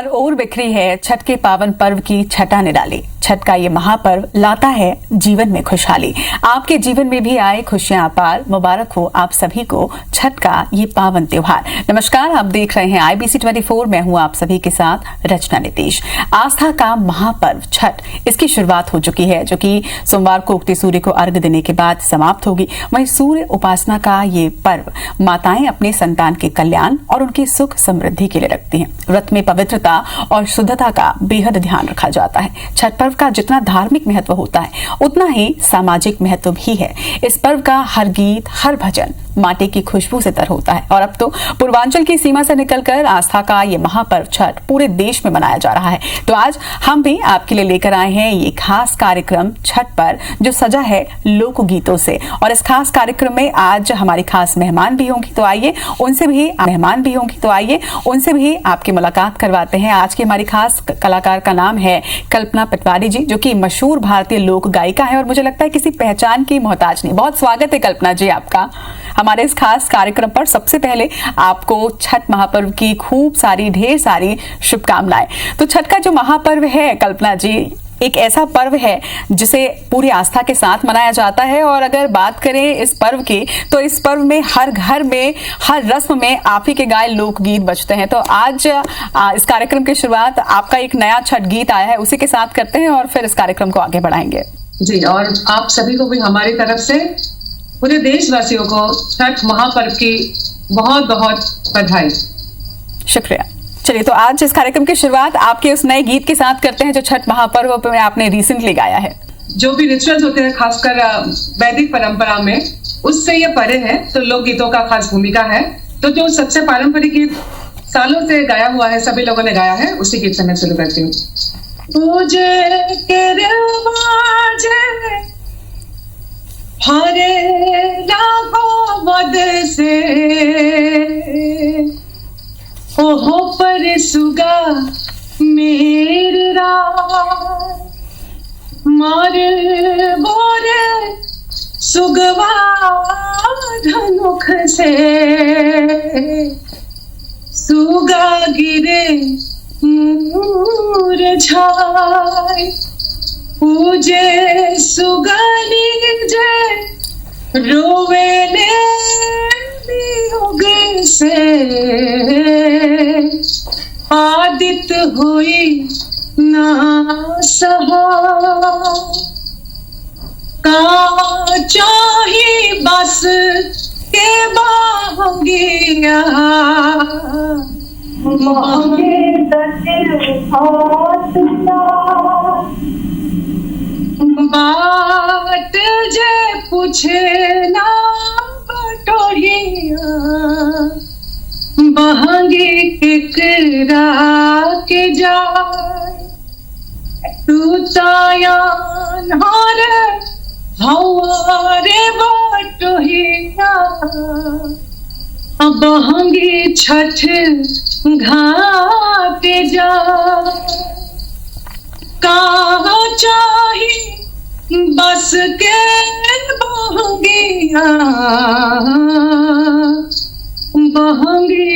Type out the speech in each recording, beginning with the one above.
हर ओर बिखरी है छठ के पावन पर्व की छटा निराली। छठ का ये महापर्व लाता है जीवन में खुशहाली। आपके जीवन में भी आए खुशियां अपार। मुबारक हो आप सभी को छठ का ये पावन त्योहार। नमस्कार, आप देख रहे हैं IBC 24। मैं हूं आप सभी के साथ रचना नीतीश। आस्था का महापर्व छठ, इसकी शुरुआत हो चुकी है, जो कि सोमवार को उगते सूर्य को अर्घ्य देने के बाद समाप्त होगी। वहीं सूर्य उपासना का ये पर्व माताएं अपने संतान के कल्याण और उनकी सुख समृद्धि के लिए रखती हैं। व्रत में पवित्रता और शुद्धता का बेहद ध्यान रखा जाता है। छठ पर्व का जितना धार्मिक महत्व होता है, उतना ही सामाजिक महत्व भी है। इस पर्व का हर गीत, हर भजन माटी की खुशबू से तर होता है। और अब तो पूर्वांचल की सीमा से निकलकर आस्था का ये महापर्व छठ पूरे देश में मनाया जा रहा है। तो आज हम भी आपके लिए लेकर आए हैं ये खास कार्यक्रम छठ पर, जो सजा है लोक गीतों से। और इस खास कार्यक्रम में आज हमारी खास मेहमान भी होंगी, तो आइए उनसे भी आपकी मुलाकात करवाते हैं। आज की हमारी खास कलाकार का नाम है कल्पना पटवारी जी, जो कि मशहूर भारतीय लोक गायिका है और मुझे लगता है किसी पहचान की मोहताज नहीं। बहुत स्वागत है कल्पना जी आपका हमारे इस खास कार्यक्रम पर। सबसे पहले आपको छठ महापर्व की ढेर सारी शुभकामनाएं। तो छठ का जो महापर्व है कल्पना जी, एक ऐसा पर्व है जिसे पूरी आस्था के साथ मनाया जाता है। और अगर बात करें इस पर्व की, तो इस पर्व में हर घर में, हर रस्म में आप ही के गाए लोकगीत बजते हैं। तो आज इस कार्यक्रम की शुरुआत आपका एक नया छठ गीत आया है, उसी के साथ करते हैं और फिर इस कार्यक्रम को आगे बढ़ाएंगे। जी, और आप सभी को भी हमारी तरफ से, पूरे देशवासियों को छठ महापर्व की बहुत बहुत बधाई। शुक्रिया। चलिए, तो आज इस कार्यक्रम की शुरुआत आपके उस नए गीत के साथ करते हैं जो छठ महापर्व में आपने रिसेंटली गाया है। जो भी रिचुअल्स होते हैं खासकर वैदिक परंपरा में, उससे ये परे है, तो लोक गीतों का खास भूमिका है। तो जो सबसे पारंपरिक गीत सालों से गाया हुआ है, सभी लोगों ने गाया है, उसी गीत से मैं शुरू करती हूँ। हरे लागो वद से ओहो पर सुगा मेरा मार बोरे सुगवा धनुख से सुगा गिरे मुरझाए पूजे सुगनी जे रोवेले वियोग से आदित हुई ना सहा का चाही बस के बांगिया मांगे बात जे पूछे ना बटोहिया बहंगी केकरा के जाए तू तायान हारे हवारे बटोहिया बहंगी छठ घाट जाए कहा चाही बस के बहंगिया बहंगी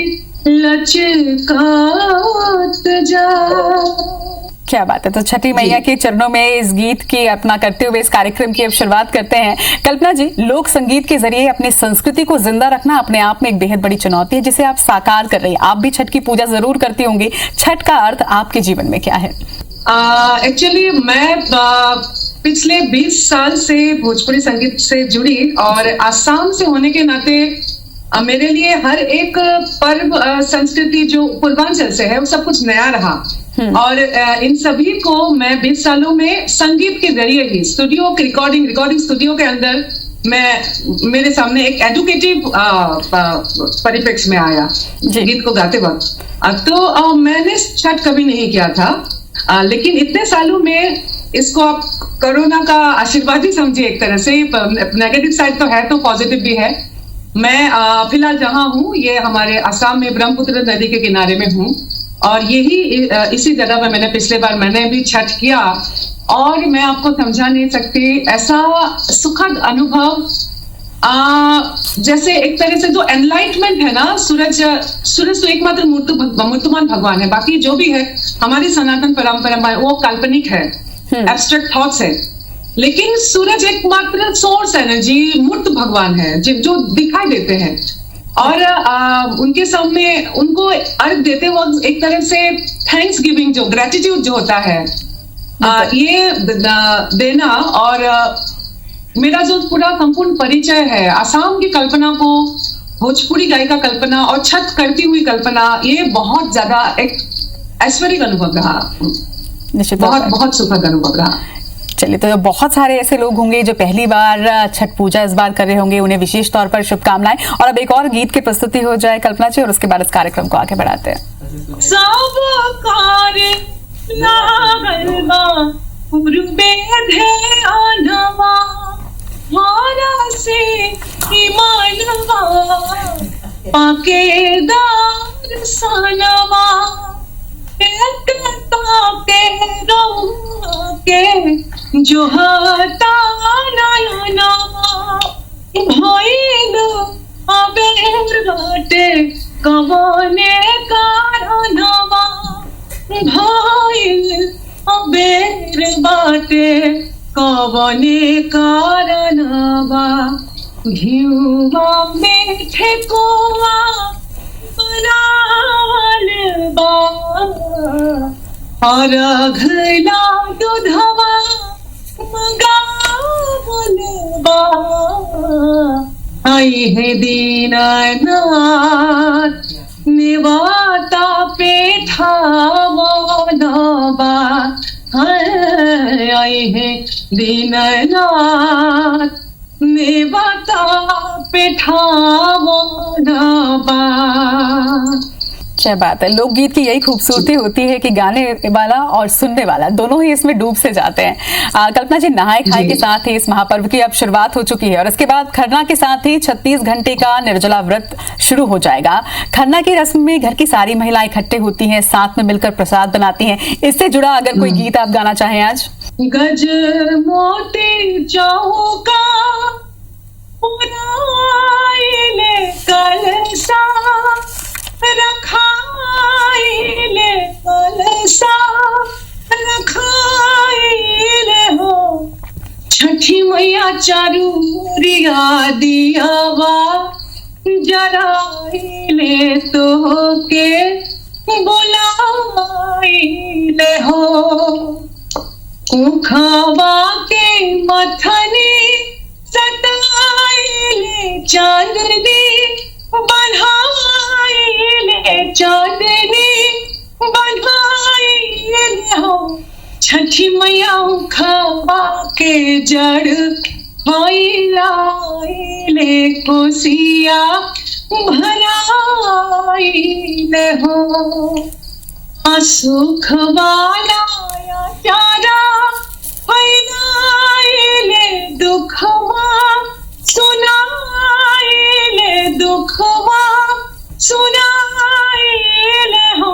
लचकात जा। क्या बात है। तो छठी मैया के चरणों में इस गीत की अपना करते हुए इस कार्यक्रम की अब शुरुआत करते हैं। कल्पना जी, लोक संगीत के जरिए अपनी संस्कृति को जिंदा रखना अपने आप में एक बेहद बड़ी चुनौती है, जिसे आप साकार कर रही हैं। आप भी छठ की पूजा जरूर करती होंगी। छठ का अर्थ आपके जीवन में क्या है? एक्चुअली मैं पिछले 20 साल से भोजपुरी संगीत से जुड़ी, और आसाम से होने के नाते मेरे लिए हर एक पर्व, संस्कृति जो पूर्वांचल से है, वो सब कुछ नया रहा। और इन सभी को मैं 20 सालों में संगीत के जरिए ही स्टूडियो की रिकॉर्डिंग स्टूडियो के अंदर मेरे सामने एक एजुकेटिव परिप्रेक्ष्य में आया गीत को गाते वक्त। तो मैंने छठ कभी नहीं किया था, लेकिन इतने सालों में इसको आप कोरोना का आशीर्वाद ही समझिए एक तरह से। नेगेटिव साइड तो है, तो पॉजिटिव भी है। मैं फिलहाल जहां हूँ, ये हमारे असम में ब्रह्मपुत्र नदी के किनारे में हूँ, और यही इसी जगह में पिछले बार मैंने भी छठ किया, और मैं आपको समझा नहीं सकती, ऐसा सुखद अनुभव जैसे एक तरह से जो एनलाइटमेंट है ना, सूरज तो एकमात्र मूर्तिमान भगवान है, बाकी जो भी है हमारी सनातन परंपरा में वो काल्पनिक है, एब्स्ट्रैक्ट थॉट्स है। लेकिन सूरज एकमात्र सोर्स एनर्जी, मूर्त भगवान है जो दिखाई देते हैं, और उनके सामने उनको अर्घ देते वक्त एक तरह से थैंक्स गिविंग, जो ग्रेटिट्यूड जो होता है, ये देना। और मेरा जो पूरा संपूर्ण परिचय है आसाम की कल्पना को, भोजपुरी गायिका कल्पना और छठ करती हुई कल्पना, ये बहुत ज्यादा एक ऐश्वर्य अनुभव रहा, बहुत सुखद अनुभव रहा। चलिए, तो बहुत सारे ऐसे लोग होंगे जो पहली बार छठ पूजा इस बार कर रहे होंगे, उन्हें विशेष तौर पर शुभकामनाएं। और अब एक और गीत की प्रस्तुति हो जाए कल्पना जी, और उसके बाद इस कार्यक्रम को आगे बढ़ाते हैं। सब कार्य लागल बा पूर्वे ध्यानवा, मारा से ईमानवा पाके दर्शनवा, के जो हता नयनवा, भइल अबेर बाटे कवने कारणवा, भइल अबेर बाटे कवने कारणवा, घिउवा में ठेकुआ बनावल बा, और अघला दूधवा मंगावल बा, आई है दीनानाथ निवाता पेठावल बा, आई है दीनानाथ निवाता पेठावल बा। क्या बात है। लोकगीत की यही खूबसूरती होती है कि गाने वाला और सुनने वाला दोनों ही इसमें डूब से जाते हैं। कल्पना जी, नहाए खाए के साथ ही इस महापर्व की अब शुरुआत हो चुकी है, और इसके बाद खरना के साथ ही 36 घंटे का निर्जला व्रत शुरू हो जाएगा। खरना की रस्म में घर की सारी महिलाएं इकट्ठे होती हैं, साथ में मिलकर प्रसाद बनाती हैं। इससे जुड़ा अगर कोई गीत आप गाना चाहें आज। गज मोती चौका पुराइले कलसा, रखाइले कलसा रखाइले हो, छठी मैया चारूरिया दियावा जराइले तो के बुलाइले हो, उखवा के मथनी सताइले चांदनी बढ़ाइले, चांदनी बढ़ाइले हो, छठी मैया उखवा के जड़ भइलाइले, कोसिया भराइले हो, असुख वाला चारा भइलाइले, दुखवा सुनाइले, दुखवा सुनाइले हो,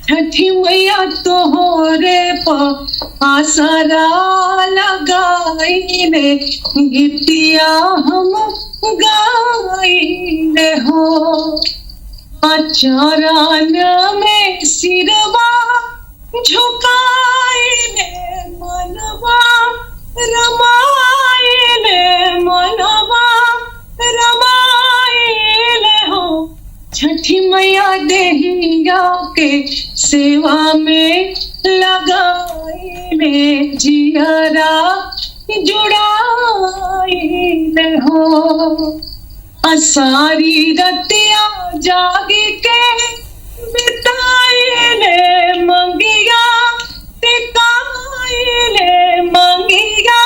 छठी मैया तोहरे पर आसरा लगाइले, गीतिया हम गाइले हो, चरण में सिरवा झुकाइले, मनवा रमाइले, मनवा रमाइले हो, छठी मैया देहिया के सेवा में लगाइले, जियरा जुड़ाइले हो, असारी रतिया जागी के बिताइले, मंगिया टिकाइले, मंगिया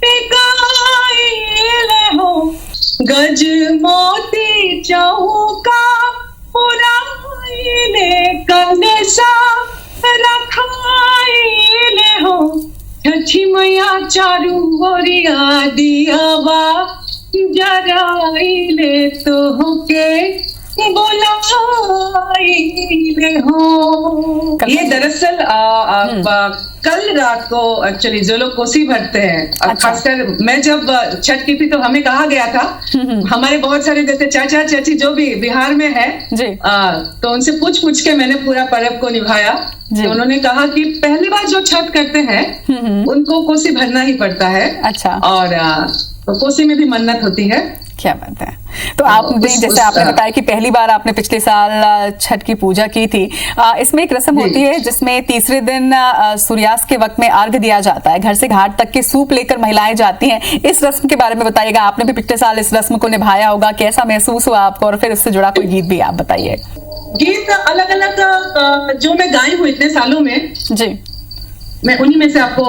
टिकाइले हो, गज मोती चौका पुराइले कलसा रखाइले हो, छठी मैया चारू ओरिया दियावा जराइले तो के बुलाए हो। ये दरअसल कल रात को एक्चुअली जो लोग कोसी भरते हैं, अच्छा। खासकर मैं जब छठ की थी तो हमें कहा गया था, हमारे बहुत सारे जैसे चाचा चाची जो भी बिहार में है जी। तो उनसे पूछ के मैंने पूरा पर्व को निभाया। तो उन्होंने कहा कि पहली बार जो छठ करते हैं उनको कोसी भरना ही पड़ता है। अच्छा। और तो कोसी में भी मन्नत होती है। क्या बात है। तो आपने जैसे आपने बताया कि पहली बार आपने पिछले साल छठ की पूजा की थी, इसमें एक रस्म होती है जिसमें तीसरे दिन सूर्यास्त के वक्त में अर्घ दिया जाता है, घर से घाट तक के सूप लेकर महिलाएं जाती हैं। इस रस्म के बारे में बताइएगा, आपने भी पिछले साल इस रस्म को निभाया होगा, कैसा महसूस हुआ आपको, और फिर उससे जुड़ा कोई गीत भी आप बताइए। गीत अलग अलग जो मैं गाई हूँ इतने सालों में जी, मैं उन्हीं में से आपको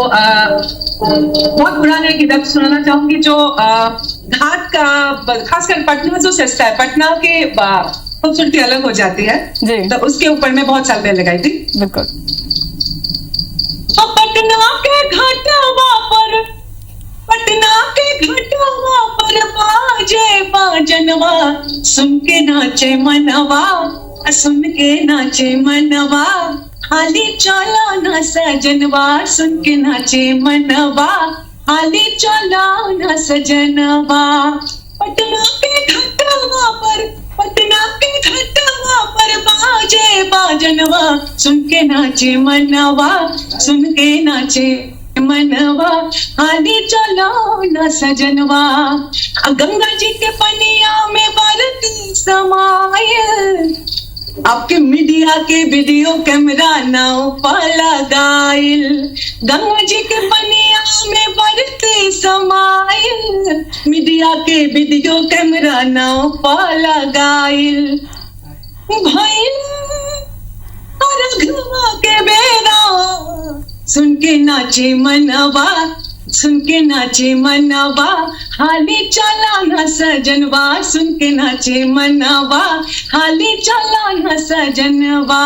बहुत पुराने गीत सुनाना चाहूंगी जो घाट का खासकर पटना जो सस्ता है, पटना की खूबसूरती अलग हो जाती है जी। तो उसके ऊपर मैं बहुत साल पहले गाई थी। बिल्कुल। पटना के घाटवा पर, पटना के घाटवा पर बाजे बाजनवा, सुन के नाचे मनवा, सुन के नाचे मनवा, हाली चला ना सजनवा, सुन के नाचे मनवा, हाली चला ना सजनवा। पटना के घाटवा पर, पटना के घाटवा पर बाजे बाजनवा, सुन के नाचे मनवा, सुन के नाचे मनवा, हाली चलो न सजनवा। गंगा जी के पनिया में बरती समाये, आपके मीडिया के वीडियो कैमरा नाव पाला गाइल, गंगा जी के पनिया में बरती समाइल, मीडिया के वीडियो कैमरा नाव पाला गाइल। भइल रघुआ के बेरा, सुन के नाचे मनवा, सुन के नाचे मनवा, हाली चला न सजनवा, सुन के नाचे मनवा, हाली चला न सजनवा।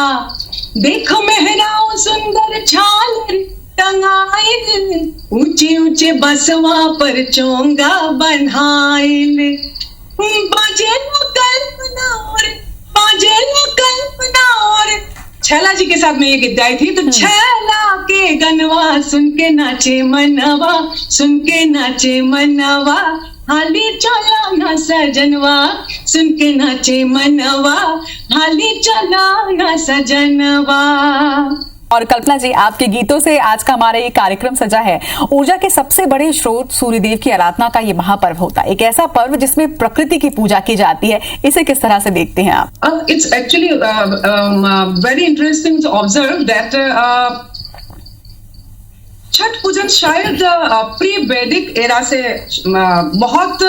देखो मेहराओ सुंदर झालर टंगाइल, ऊंचे ऊंचे बसवा पर चोंगा बन्हाइल, बाजे न कल्पना और, बाजे न कल्पना और। छैला जी के साथ में ये गीत गाई थी। तो छैला के गनवा, सुन के नाचे मनवा, सुन के नाचे मनवा, हाली चला न सजनवा, सुन के नाचे मनवा, हाली चला न सजनवा। और कल्पना जी, आपके गीतों से आज का हमारा ये कार्यक्रम सजा है। ऊर्जा के सबसे बड़े स्रोत सूर्यदेव की आराधना का ये महापर्व होता है, एक ऐसा पर्व जिसमें प्रकृति की पूजा की जाती है। इसे किस तरह से देखते हैं आप? It's actually very interesting to observe that Chhath पूजन शायद प्री वैदिक एरा से बहुत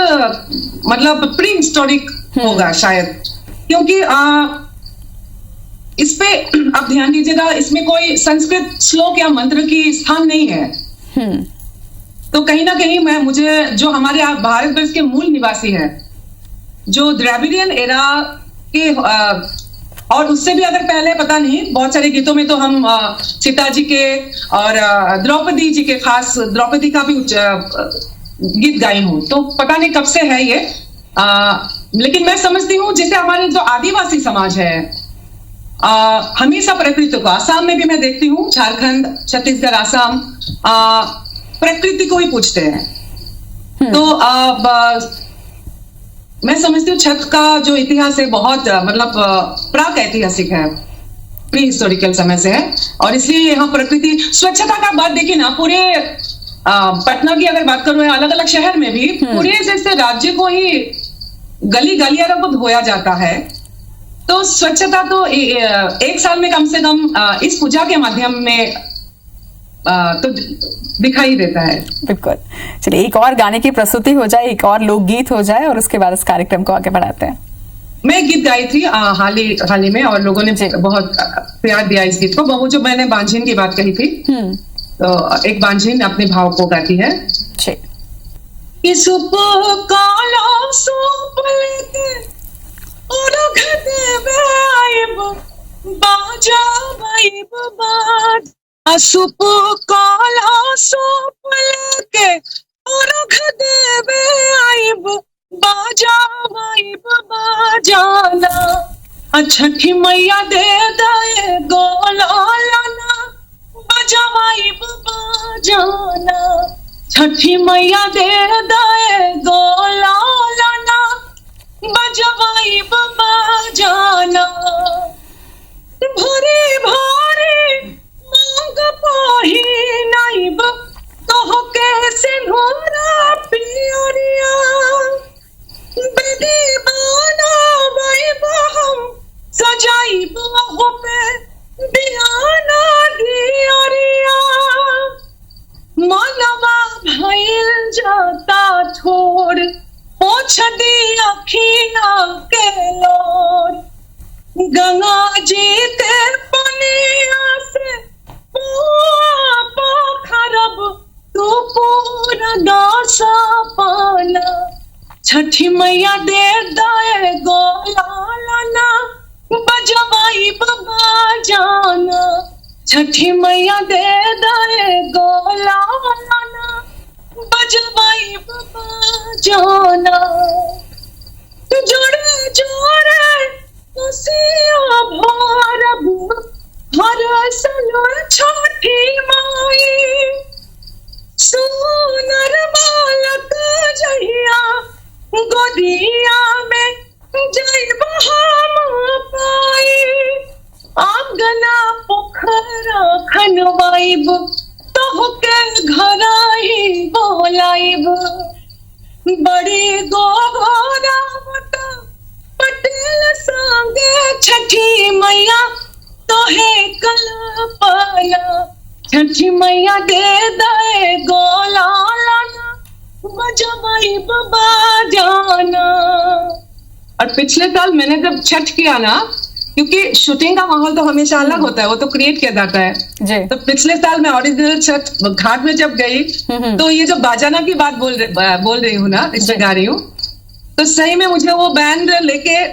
मतलब प्री हिस्टोरिक होगा शायद, क्योंकि इस पे आप ध्यान दीजिएगा, इसमें कोई संस्कृत श्लोक या मंत्र की स्थान नहीं है। तो कहीं ना कहीं मुझे जो हमारे भारतवर्ष के मूल निवासी हैं, जो द्रविडियन एरा के और उससे भी अगर पहले पता नहीं, बहुत सारे गीतों में तो हम सीता जी के और द्रौपदी जी के, खास द्रौपदी का भी गीत गाई हूं, तो पता नहीं कब से है ये। लेकिन मैं समझती हूँ जैसे हमारे जो आदिवासी समाज है हमेशा प्रकृति को, आसाम में भी मैं देखती हूँ, झारखंड, छत्तीसगढ़, आसाम प्रकृति को ही पूजते हैं। तो मैं समझती हूँ छठ का जो इतिहास है बहुत मतलब प्राक ऐतिहासिक है, प्री हिस्टोरिकल समय से है। और इसलिए यहाँ प्रकृति स्वच्छता का बात देखिए ना, पूरे पटना की अगर बात करूँ, अलग अलग शहर में भी पूरे जैसे राज्य को ही गली गलियारों को धोया जाता है। तो स्वच्छता तो एक साल में कम से कम इस पूजा के माध्यम में तो दिखाई देता है। बिल्कुल। चलिए, एक और गाने की प्रस्तुति हो जाए, एक और लोकगीत हो जाए, और उसके बाद इस कार्यक्रम को आगे बढ़ाते हैं। मैं एक गीत गाई थी हाल ही में, और लोगों ने बहुत प्यार दिया इस गीत को। वो जो मैंने बांझिन की बात कही थी, तो एक बांझिन अपने भाव को गाती है। सुप काला सूप लेके उरघ देवे आइब, बाजा आइब बाज। सुप काला सूप लेके उरघ देवे आइब, बाजावाई बाजाना छठी मैया दे दे गोलाना बजावाई बाजाना छठी मैया दे दे गोलाना बजावाई बाजाना भरे भरे मांग पाही नाइब कहो कैसे नोरा पियरिया बेदी बाना वाइब हम सजाई बहु पे दियाना दियरिया मानवा भइल जाता छोड़ पोछ दी अखिया के लोर गंगा जी के पनिया से खरब तू पूरा दासा पाना छठी मैया दे दे गोलाना बजवाई बाजाना छठी मैया दे दे गोलाना बजवाई बाजाना जोड़े जोड़े खुशियाँ भरब हर सलो छठी माई सोनर बालक जहिया गोदिया में जइब हम पाई आंगना पोखरा खनवाइब तोहके घराई बोलाइब बड़ी गोरा पटेल संगे छठी मैया तोहे कल्पना छठी मैया दे दे गोलाना बजवाई बाजाना। और पिछले साल मैंने जब छठ किया ना, क्योंकि शूटिंग का माहौल तो हमेशा अलग होता है, वो तो क्रिएट किया जाता है जी। तो पिछले साल मैं ओरिजिनल छठ घाट में जब गई तो ये जो बाजाना की बात बोल रही हूँ ना, इसमें गा रही हूँ, तो सही में मुझे वो बैंड लेके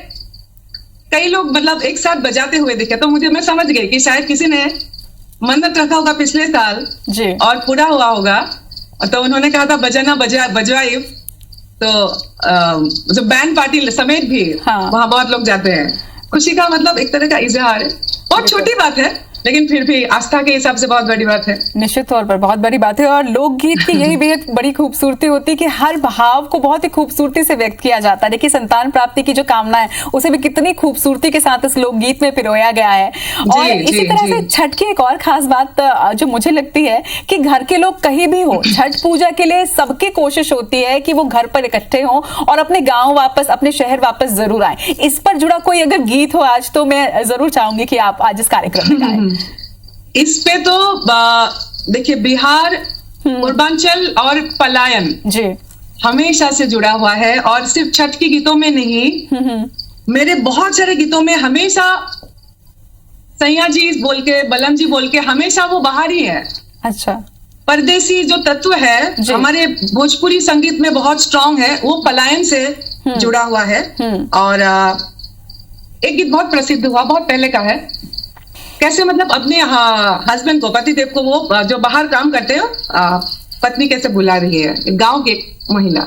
कई लोग मतलब एक साथ बजाते हुए दिखे, तो मैं समझ गई कि शायद किसी ने मन्नत रखा होगा पिछले साल जी। और पूरा हुआ होगा। तो उन्होंने कहा था बजाना बजवाई, तो जो बैंड पार्टी समेत भी वहां बहुत लोग जाते हैं। खुशी का मतलब एक तरह का इजहार है, बहुत छोटी बात है लेकिन फिर भी आस्था के हिसाब से बहुत बड़ी बात है। निश्चित तौर पर बहुत बड़ी बात है। और लोकगीत की यही बेहद बड़ी खूबसूरती होती है कि हर भाव को बहुत ही खूबसूरती से व्यक्त किया जाता है। देखिए संतान प्राप्ति की जो कामना है उसे भी कितनी खूबसूरती के साथ इस लोकगीत में पिरोया गया है। और इसी तरह से छठ की एक और खास बात जो मुझे लगती है कि घर के लोग कहीं भी हो, छठ पूजा के लिए सबकी कोशिश होती है कि वो घर पर इकट्ठे हों और अपने गाँव वापस, अपने शहर वापस जरूर आए। इस पर जुड़ा कोई अगर गीत हो आज तो मैं जरूर चाहूंगी कि आप आज इस कार्यक्रम में गाएं। इस पे तो देखिए बिहार, पूर्वांचल और पलायन जी हमेशा से जुड़ा हुआ है। और सिर्फ छठ के गीतों में नहीं, मेरे बहुत सारे गीतों में हमेशा सैया जी बोल के, बलम जी बोल के, हमेशा वो बाहर ही है। अच्छा, परदेसी जो तत्व है हमारे भोजपुरी संगीत में बहुत स्ट्रांग है, वो पलायन से जुड़ा हुआ है। और एक गीत बहुत प्रसिद्ध हुआ, बहुत पहले का है, कैसे मतलब अपने हस्बैंड को, पतिदेव को, वो जो बाहर काम करते हो, पत्नी कैसे बुला रही है, गांव की महिला।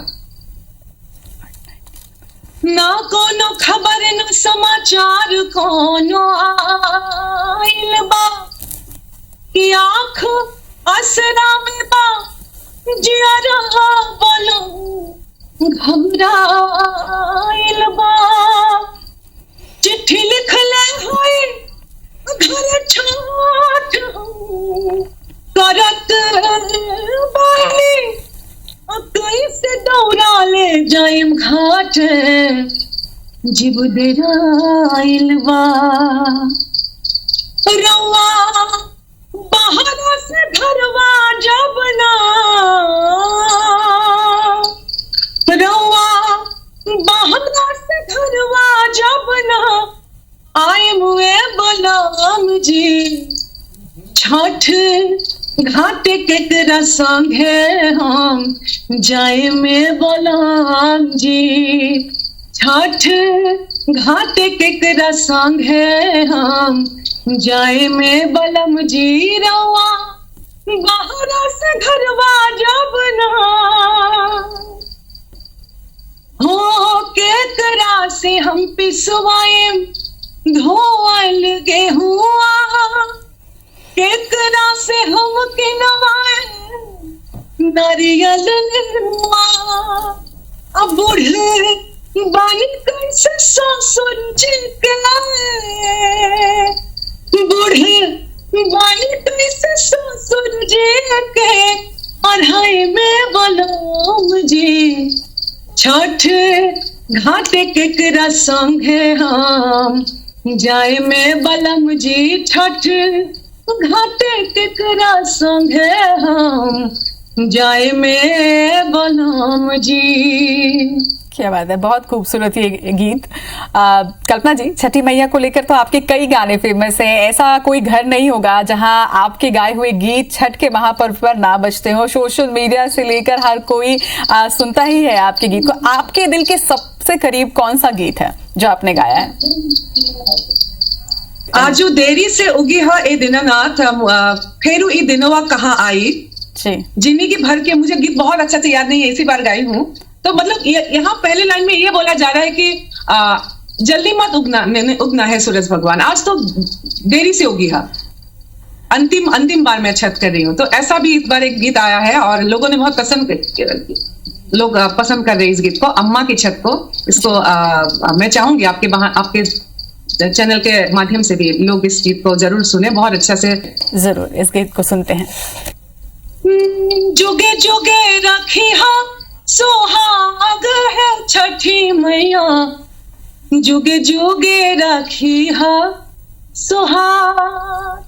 ना कोनो खबर न समाचार कोनो आइल बा कि आँख असरा में बा जिया बोलो घबराइल बा चिट्ठी लिख ले होई घर छाठ करत बानी कैसे दौड़ा ले जाइम घाट जीव देराइल बा रवा बाहर से घरवा जब ना रवा बाहर से घरवा जब ना आए मुए बलराम जी छठ घाट केकरा संगे हम जाए में बलराम जी छठ घाट केकरा संगे हम जाए में बलम जी रवा बाहर से घरवा जब ना हो से हम पिसवाए धोवल गेहुआ, केकरा से हम किनवाए नारियल नेनुआ। अब बूढ़े बानी कैसे ससुर जी के, बूढ़े बानी कैसे ससुर जी के, अढ़ाई में बलम जी। छठ घाट केकरा संगे हम जाए में बलम जी, छठ घाट केकरा संगे हम जाए में बलम जी। क्या बात है, बहुत खूबसूरत ये गीत। कल्पना जी, छठी मैया को लेकर तो आपके कई गाने फेमस हैं। ऐसा कोई घर नहीं होगा जहां आपके गाए हुए गीत छठ के महापर्व पर ना बजते हो। सोशल मीडिया से लेकर हर कोई सुनता ही है आपके गीत को। आपके दिल के सबसे करीब कौन सा गीत है जो आपने गाया है? आजू देरी से उगी है ए दीनानाथ, फेरू ई दिनवा कहाँ आई जी। जिंदगी भर के, मुझे गीत बहुत अच्छा से याद नहीं है, इसी बार गाई हूँ। तो मतलब यहाँ पहले लाइन में ये बोला जा रहा है कि जल्दी मत उगना है सूरज भगवान, आज तो देरी से उगी है। अंतिम बार मैं छठ कर रही हूँ। तो ऐसा भी इस बार एक गीत आया है और लोगों ने बहुत पसंद कर रहे हैं इस गीत को, अम्मा की छठ को। इसको मैं चाहूंगी आपके चैनल के माध्यम से भी लोग इस गीत को जरूर सुने, बहुत अच्छा से। जरूर इस गीत को सुनते हैं। जुगे जुगे रखी हा सुहाग है छठी मैया, जुगे जुगे रखी हा सुहाग।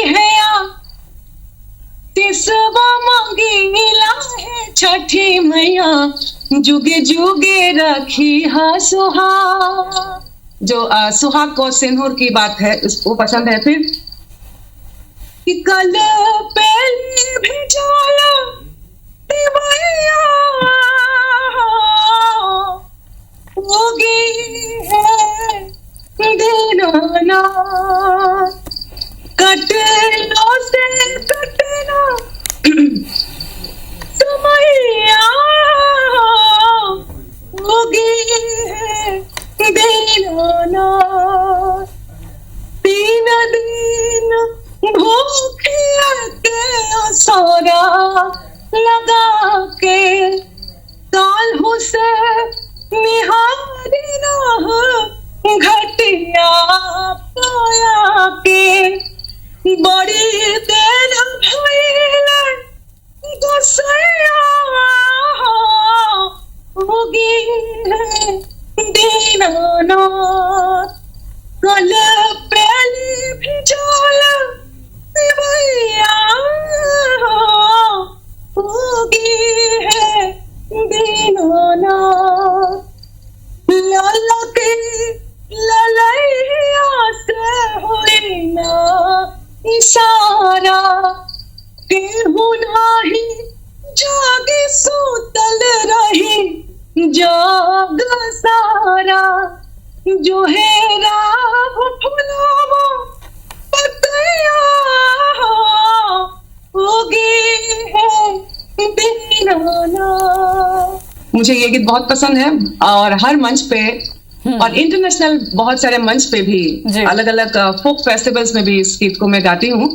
है तिसवा मंगीला है छठी मैया, जुगे जुगे रखी हा सुहाग। जो सुहाग को सिंदूर की बात है उसको पसंद है। फिर कि कल पहले भेजाला मैया होगी है दीनाना, कटलो से कटना समैया होगी है दीनाना। 3 दिन भूखिया के असरा लगा के, काल्हू से निहारी रह घटिया पाया के। बड़ी देर भइल गोसैया होगी है दीनाना, कल पहली भिजोल मैया होगी है दीनाना। लाला के ललैया से होई ना इशारा, केहू नाही जागे सुतल रही जाग सारा। जो है राह फुलावा पतिया होगी है दीनाना। मुझे ये गीत बहुत पसंद है और हर मंच पे और इंटरनेशनल बहुत सारे मंच पे भी, अलग अलग फोक फेस्टिवल्स में भी इस गीत को मैं गाती हूँ।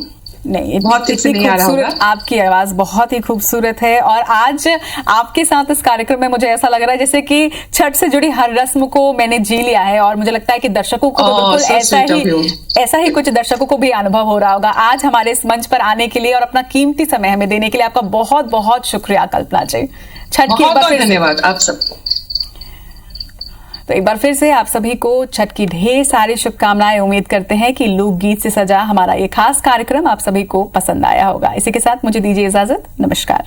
नहीं, बहुत ठीक से नहीं आ रहा होगा। आपकी आवाज बहुत ही खूबसूरत है और आज आपके साथ इस कार्यक्रम में मुझे ऐसा लग रहा है जैसे कि छठ से जुड़ी हर रस्म को मैंने जी लिया है और मुझे लगता है कि दर्शकों को बिल्कुल ऐसा ही कुछ दर्शकों को भी अनुभव हो रहा होगा। आज हमारे इस मंच पर आने के लिए और अपना कीमती समय हमें देने के लिए आपका बहुत बहुत शुक्रिया कल्पना जी। छठ की बहुत धन्यवाद आप सबको। तो एक बार फिर से आप सभी को छठ की ढेर सारी शुभकामनाएं। उम्मीद करते हैं कि लोकगीत से सजा हमारा ये खास कार्यक्रम आप सभी को पसंद आया होगा। इसी के साथ मुझे दीजिए इजाजत। नमस्कार।